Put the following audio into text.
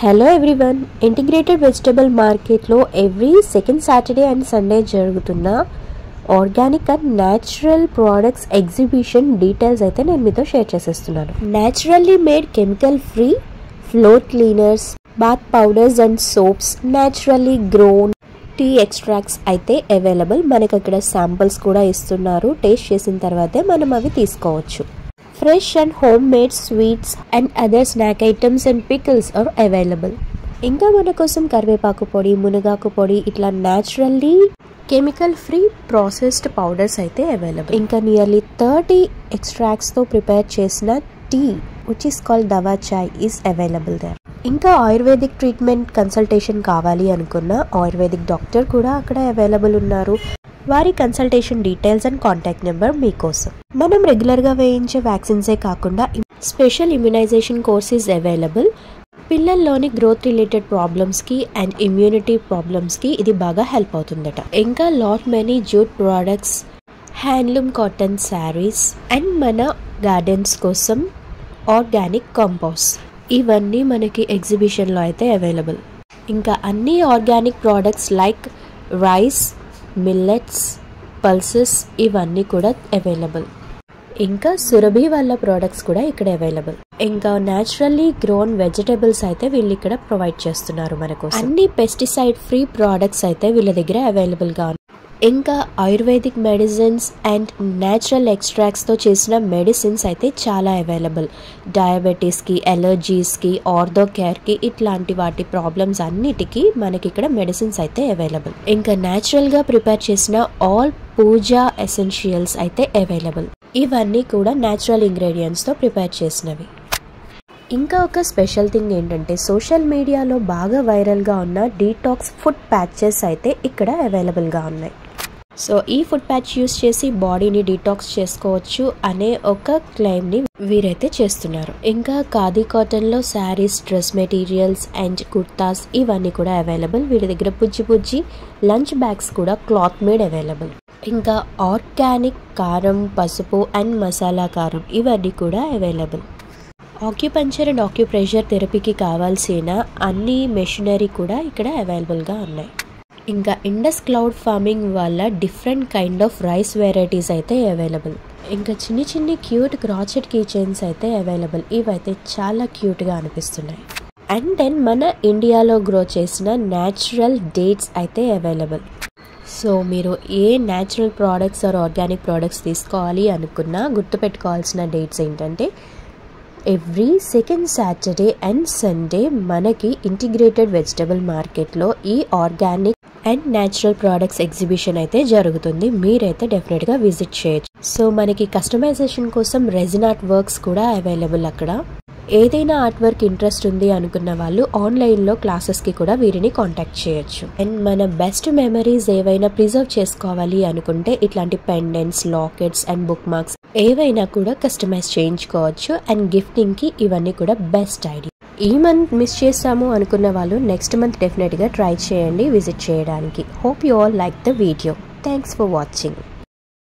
Hello everyone, integrated vegetable మార్కెట్లో every second Saturday and Sunday జరుగుతున్న organic and natural products exhibition details అయితే నేను మీతో షేర్ చేసేస్తున్నాను. Naturally made chemical free floor cleaners, bath powders and soaps, naturally grown tea extracts అయితే available. మనకి అక్కడ samples కూడా ఇస్తున్నారు. టేస్ట్ చేసిన తర్వాతే మనం అవి తీసుకోవచ్చు. Fresh and homemade sweets and other snack items and pickles are available. ఇంకా మన కోసం కరివేపాకు పొడి, మునగాకు పొడి, ఇట్లా naturally chemical free processed powders అయితే అవైలబుల్. ఇంకా నియర్లీ 30 ఎక్స్ట్రాక్ట్స్తో ప్రిపేర్ చేసిన tea which is called dawa chai is available there. ఇంకా ఆయుర్వేదిక్ ట్రీట్మెంట్ కన్సల్టేషన్ కావాలి అనుకున్న ఆయుర్వేదిక్ డాక్టర్ కూడా అక్కడ అవైలబుల్ ఉన్నారు. వారి consultation details and contact number మీకోసం. మనం రెగ్యులర్గా వేయించే వ్యాక్సిన్సే కాకుండా special immunisation course is available. పిల్లల్లోని గ్రోత్ రిలేటెడ్ ప్రాబ్లమ్స్కి అండ్ ఇమ్యూనిటీ ప్రాబ్లమ్స్కి ఇది బాగా హెల్ప్ అవుతుందట. ఇంకా lot many jute products, handloom cotton saris and మన గార్డెన్స్ కోసం ఆర్గానిక్ కాంపోస్ట్, ఇవన్నీ మనకి ఎగ్జిబిషన్లో అయితే అవైలబుల్. ఇంకా అన్ని organic products like rice, millets, pulses, ఇవన్నీ కూడా అవైలబుల్. ఇంకా సురభి వాళ్ళ ప్రోడక్ట్స్ కూడా ఇక్కడ అవైలబుల్. ఇంకా న్యాచురల్లీ గ్రోన్ వెజిటబుల్స్ అయితే వీళ్ళు ఇక్కడ ప్రొవైడ్ చేస్తున్నారు మనకు. అన్ని పెస్టిసైడ్ ఫ్రీ ప్రోడక్ట్స్ అయితే వీళ్ళ దగ్గర అవైలబుల్గా ఉన్నాయి. ఇంకా ఆయుర్వేదిక్ మెడిసిన్స్ అండ్ న్యాచురల్ ఎక్స్ట్రాక్ట్స్తో చేసిన మెడిసిన్స్ అయితే చాలా అవైలబుల్. డయాబెటీస్కి, ఎలర్జీస్కి, ఆర్థో కేర్కి, ఇట్లాంటి వాటి ప్రాబ్లమ్స్ అన్నిటికీ మనకి ఇక్కడ మెడిసిన్స్ అయితే అవైలబుల్. ఇంకా న్యాచురల్గా ప్రిపేర్ చేసిన ఆల్ పూజా ఎసెన్షియల్స్ అయితే అవైలబుల్. ఇవన్నీ కూడా న్యాచురల్ ఇంగ్రీడియంట్స్తో ప్రిపేర్ చేసినవి. ఇంకా ఒక స్పెషల్ థింగ్ ఏంటంటే సోషల్ మీడియాలో బాగా వైరల్గా ఉన్న డీటాక్స్ ఫుడ్ ప్యాచెస్ అయితే ఇక్కడ అవైలబుల్గా ఉన్నాయి. సో ఈ ఫుడ్ ప్యాచ్ యూస్ చేసి బాడీని డీటాక్స్ చేసుకోవచ్చు అనే ఒక క్లెయిమ్ని వీరైతే చేస్తున్నారు. ఇంకా ఖాదీ కాటన్లో saris, dress materials and kurtas, ఇవన్నీ కూడా అవైలబుల్. వీరి దగ్గర బుజ్జి లంచ్ బ్యాగ్స్ కూడా క్లాత్ మేడ్ అవైలబుల్. ఇంకా ఆర్గానిక్ కారం, పసుపు అండ్ మసాలా కారం, ఇవన్నీ కూడా అవైలబుల్. ఆక్యుపంచర్ అండ్ ఆక్యుప్రెషర్ థెరపీకి కావాల్సిన అన్ని మెషినరీ కూడా ఇక్కడ అవైలబుల్గా ఉన్నాయి. ఇంకా ఇండస్ క్లౌడ్ ఫార్మింగ్ వల్ల different kind of rice varieties అయితే అవైలబుల్. ఇంకా చిన్ని క్యూట్ క్రాచెట్ కీ చైన్స్ అయితే అవైలబుల్. ఇవైతే చాలా క్యూట్గా అనిపిస్తున్నాయి. అండ్ దెన్ మన ఇండియాలో గ్రో చేసిన న్యాచురల్ డేట్స్ అయితే అవైలబుల్. సో మీరు ఏ natural products or organic products తీసుకోవాలి అనుకున్నా గుర్తుపెట్టుకోవాల్సిన డేట్స్ ఏంటంటే every second Saturday and Sunday మనకి ఇంటిగ్రేటెడ్ వెజిటబుల్ మార్కెట్లో ఈ organic and natural products exhibition అయితే జరుగుతుంది. మీరైతే డెఫినెట్గా విజిట్ చేయొచ్చు. సో మనకి కస్టమైజేషన్ కోసం రెజిన్ ఆర్ట్ వర్క్స్ కూడా అవైలబుల్. అక్కడ ఏదైనా ఆర్ట్ వర్క్ ఇంట్రెస్ట్ ఉంది అనుకున్న వాళ్ళు ఆన్లైన్లో క్లాసెస్కి కూడా వీరిని కాంటాక్ట్ చేయొచ్చు. అండ్ మన బెస్ట్ మెమరీస్ ఏవైనా ప్రిజర్వ్ చేసుకోవాలి అనుకుంటే ఇట్లాంటి pendants, lockets and book marks ఏవైనా కూడా కస్టమైజ్ చేయించుకోవచ్చు. అండ్ గిఫ్టింగ్కి ఇవన్నీ కూడా బెస్ట్ ఐడియా. ఈ మంత్ మిస్ చేస్తాము అనుకున్న వాళ్ళు నెక్స్ట్ మంత్ డెఫినెట్గా ట్రై చేయండి విజిట్ చేయడానికి. Hope you all like the video. Thanks for watching.